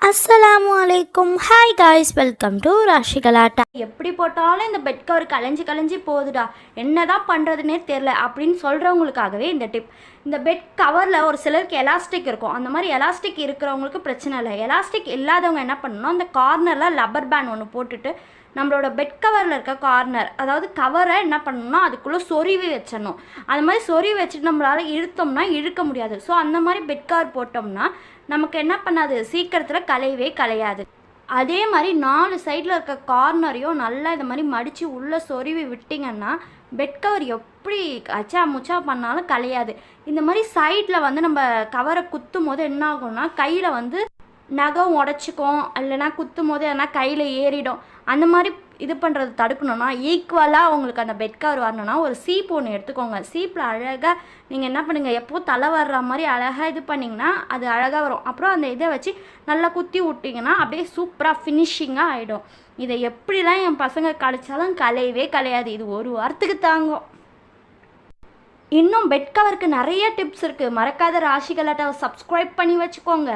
அஸ்ஸலாமு அலைக்கும். Hi guys, welcome to Raashi கலாட்டா. எப்படி போட்டாலும் இந்த பெட் கவர் கலைஞ்சி போகுதுடா, என்னதான் பண்ணுறதுனே தெரில அப்படின்னு சொல்கிறவங்களுக்காகவே இந்த டிப். இந்த பெட் கவரில் ஒரு சிலருக்கு எலாஸ்டிக் இருக்கும். அந்த மாதிரி எலாஸ்டிக் இருக்கிறவங்களுக்கு பிரச்சனை இல்லை. எலாஸ்டிக் இல்லாதவங்க என்ன பண்ணணும், அந்த கார்னரில் லப்பர் பேண்ட் ஒன்று போட்டுட்டு நம்மளோட பெட் கவரில் இருக்க கார்னர், அதாவது கவரை என்ன பண்ணணும்னா அதுக்குள்ளே சொருவி வச்சிடணும். அது மாதிரி சொருவி வச்சுட்டு நம்மளால் இழுத்தோம்னா இழுக்க முடியாது. ஸோ அந்த மாதிரி பெட் கவர் போட்டோம்னா நமக்கு என்ன பண்ணாது, சீக்கிரத்தில் கலையாது. அதே மாதிரி 4 சைடில் இருக்க கார்னரையும் நல்லா இந்த மாதிரி மடித்து உள்ளே சொருவி விட்டிங்கன்னா பெட் கவர் எப்படி அச்சா முச்சா பண்ணாலும் கலையாது. இந்த மாதிரி சைடில் வந்து நம்ம கவரை குத்தும் போது என்ன ஆகும்னா கையில் வந்து நகம் உடச்சிக்கும், இல்லைனா குத்தும் போது எதனா கையில் ஏறிடும். அந்த மாதிரி இது பண்ணுறது தடுக்கணும்னா ஈக்குவலாக உங்களுக்கு அந்த பெட் கவர் வரணும்னா ஒரு சீப் ஒன்று எடுத்துக்கோங்க. சீப்பில் அழகாக நீங்கள் என்ன பண்ணுங்கள், எப்போது தலை வர்ற மாதிரி அழகாக இது பண்ணிங்கன்னா அது அழகாக வரும். அப்புறம் அந்த இதை வச்சு நல்லா குத்தி விட்டிங்கன்னா அப்படியே சூப்பராக ஃபினிஷிங்காக ஆகிடும். இதை எப்படிலாம் என் பசங்க கழிச்சாலும் கலையாது. இது ஒரு வாரத்துக்கு தாங்கும். இன்னும் பெட் கவருக்கு நிறைய டிப்ஸ் இருக்குது. மறக்காத ராஷி கலாட்டாவை சப்ஸ்கிரைப் பண்ணி வச்சுக்கோங்க.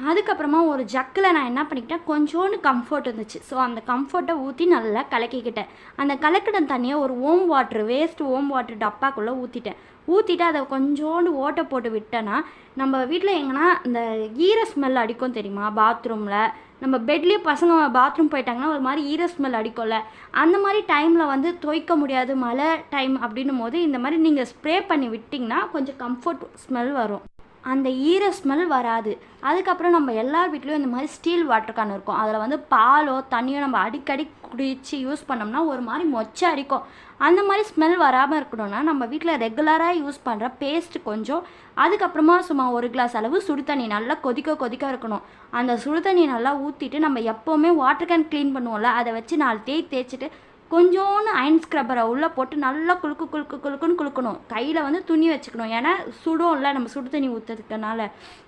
அதுக்கப்புறமா ஒரு ஜக்கில் நான் என்ன பண்ணிக்கிட்டேன், கொஞ்சோண்டு கம்ஃபர்ட் இருந்துச்சு. ஸோ அந்த கம்ஃபர்ட்டை ஊற்றி நல்லா கலக்கிக்கிட்டேன். அந்த கலக்கின தண்ணியை ஒரு வேஸ்ட் ஓம் வாட்ரு டப்பாக்குள்ளே ஊற்றிட்டு அதை கொஞ்சோண்டு ஓட்டை போட்டு விட்டேன்னா நம்ம வீட்டில் எங்கன்னா இந்த ஈர ஸ்மெல் அடிக்கும் தெரியுமா, பாத்ரூமில் நம்ம பெட்லேயே பசங்க பாத்ரூம் போயிட்டாங்கன்னா ஒரு மாதிரி ஈர ஸ்மெல் அடிக்கும்ல, அந்த மாதிரி டைமில் வந்து துவைக்க முடியாது, மழை டைம் அப்படின்னும் போது இந்த மாதிரி நீங்கள் ஸ்ப்ரே பண்ணி விட்டிங்கன்னா கொஞ்சம் கம்ஃபர்ட் ஸ்மெல் வரும், அந்த ஈர ஸ்மெல் வராது. அதுக்கப்புறம் நம்ம எல்லார் வீட்லேயும் இந்த மாதிரி ஸ்டீல் வாட்டர் கேன் இருக்கும். அதில் வந்து பாலோ தண்ணியோ நம்ம அடிக்கடி குடித்து யூஸ் பண்ணோம்னா ஒரு மாதிரி மொச்சை அடிக்கும். அந்த மாதிரி ஸ்மெல் வராமல் இருக்கணும்னா நம்ம வீட்டில் ரெகுலராக யூஸ் பண்ணுற பேஸ்ட் கொஞ்சம், அதுக்கப்புறமா சும்மா 1 கிளாஸ் அளவு சுடு தண்ணி நல்லா கொதிக்க இருக்கணும். அந்த சுடு தண்ணி நல்லா ஊற்றிட்டு நம்ம எப்போவுமே வாட்டர் கேன் க்ளீன் பண்ணுவோம்ல, அதை வச்சு 4 தேய்ச்சிட்டு கொஞ்சோன்னு அயன் ஸ்க்ரப்பரை உள்ளே போட்டு நல்லா குலுக்குன்னு குலுக்கணும். கையில் வந்து துணி வச்சுக்கணும், ஏன்னா சுடும்ல நம்ம சுடு தண்ணி ஊற்றுறதுக்கனால.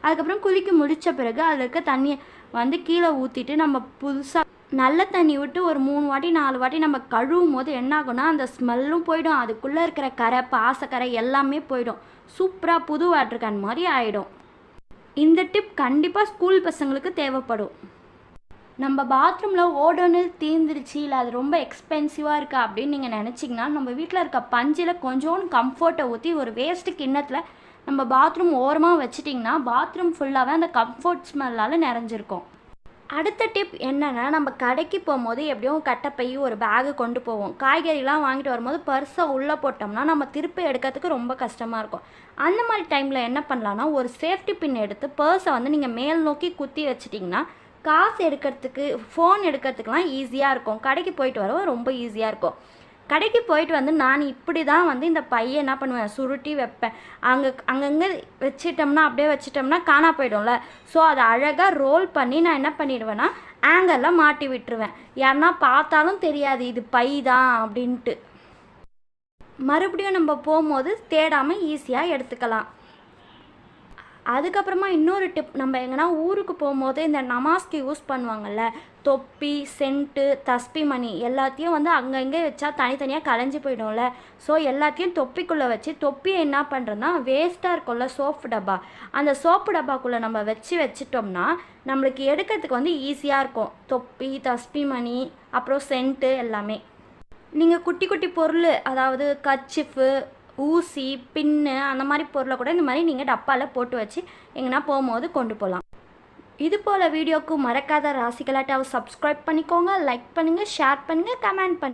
அதுக்கப்புறம் குளிக்க முடித்த பிறகு அதில் இருக்க தண்ணியை வந்து கீழே ஊற்றிட்டு நம்ம புதுசாக நல்ல தண்ணி விட்டு ஒரு 3 வாட்டி 4 வாட்டி நம்ம கழுவும் போது என்ன ஆகும்னா அந்த ஸ்மெல்லும் போயிடும், அதுக்குள்ளே இருக்கிற கரை பாசக்கரை எல்லாமே போயிடும். சூப்பராக புது வாட்டர் கேன் மாதிரி ஆகிடும். இந்த டிப் கண்டிப்பாக ஸ்கூல் பசங்களுக்கு தேவைப்படும். நம்ம பாத்ரூமில் ஓடோனில் தீர்ந்துருச்சு, இல்லை அது ரொம்ப எக்ஸ்பென்சிவாக இருக்கா அப்படின்னு நீங்கள் நினச்சிங்கன்னா நம்ம வீட்டில் இருக்க பஞ்சில் கொஞ்சோண்டு கம்ஃபர்ட்டை ஊற்றி ஒரு வேஸ்ட்டு கிண்ணத்தில் நம்ம பாத்ரூம் ஓரமாக வச்சிட்டிங்கன்னா பாத்ரூம் ஃபுல்லாகவே அந்த கம்ஃபர்ட் ஸ்மெல்லால் நிறைஞ்சிருக்கும். அடுத்த டிப் என்னென்னா, நம்ம கடைக்கு போகும்போது எப்படியும் கட்டைப்பை ஒரு பேகு கொண்டு போவோம். காய்கறிலாம் வாங்கிட்டு வரும்போது பர்ஸை உள்ளே போட்டோம்னா நம்ம திருப்பி எடுக்கிறதுக்கு ரொம்ப கஷ்டமாக இருக்கும். அந்த மாதிரி டைமில் என்ன பண்ணலான்னா ஒரு சேஃப்டி பின் எடுத்து பர்ஸை வந்து நீங்கள் மேல் நோக்கி குத்தி வச்சிட்டிங்கன்னா காசு எடுக்கிறதுக்கு ஃபோன் எடுக்கிறதுக்கெலாம் ஈஸியாக இருக்கும். கடைக்கு போயிட்டு வரவும் ரொம்ப ஈஸியாக இருக்கும். கடைக்கு போயிட்டு வந்து நான் இப்படி தான் வந்து இந்த பையை என்ன பண்ணுவேன், சுருட்டி வைப்பேன். அங்கங்கே வச்சிட்டோம்னா காணா போயிடும்ல. ஸோ அதை அழகாக ரோல் பண்ணி நான் என்ன பண்ணிடுவேன்னா ஆங்கரில் மாட்டி விட்டுருவேன். யாருன்னா பார்த்தாலும் தெரியாது இது பை தான் அப்படின்ட்டு. மறுபடியும் நம்ம போகும்போது தேடாமல் ஈஸியாக எடுத்துக்கலாம். அதுக்கப்புறமா இன்னொரு டிப், நம்ம எங்கன்னா ஊருக்கு போகும்போது இந்த நமாஸ்க்கு யூஸ் பண்ணுவாங்கள்ல, தொப்பி, சென்ட்டு, தஸ்பி மணி எல்லாத்தையும் வந்து அங்கங்கே வச்சா தனித்தனியாக கலைஞ்சி போயிடும்ல. ஸோ எல்லாத்தையும் தொப்பிக்குள்ளே வச்சு தொப்பியை என்ன பண்ணுறதுனா வேஸ்ட்டாக இருக்கும்ல சோப்பு டப்பா, அந்த சோப்பு டப்பாக்குள்ளே நம்ம வச்சிட்டோம்னா நம்மளுக்கு எடுக்கிறதுக்கு வந்து ஈஸியாக இருக்கும். தொப்பி, தஸ்பி மணி, அப்புறம் சென்ட்டு எல்லாமே. நீங்கள் குட்டி பொருள், அதாவது கர்ச்சிஃபு, ஊசி, பின்னு அந்த மாதிரி பொருளை கூட இந்த மாதிரி நீங்கள் டப்பாவில் போட்டு வச்சு எங்கன்னா போகும்போது கொண்டு போகலாம். இது போல் வீடியோக்கு மறக்காத ராசி கலாட்டாவை சப்ஸ்கிரைப் பண்ணிக்கோங்க, லைக் பண்ணுங்கள், ஷேர் பண்ணுங்கள், கமெண்ட் பண்ணுங்கள்.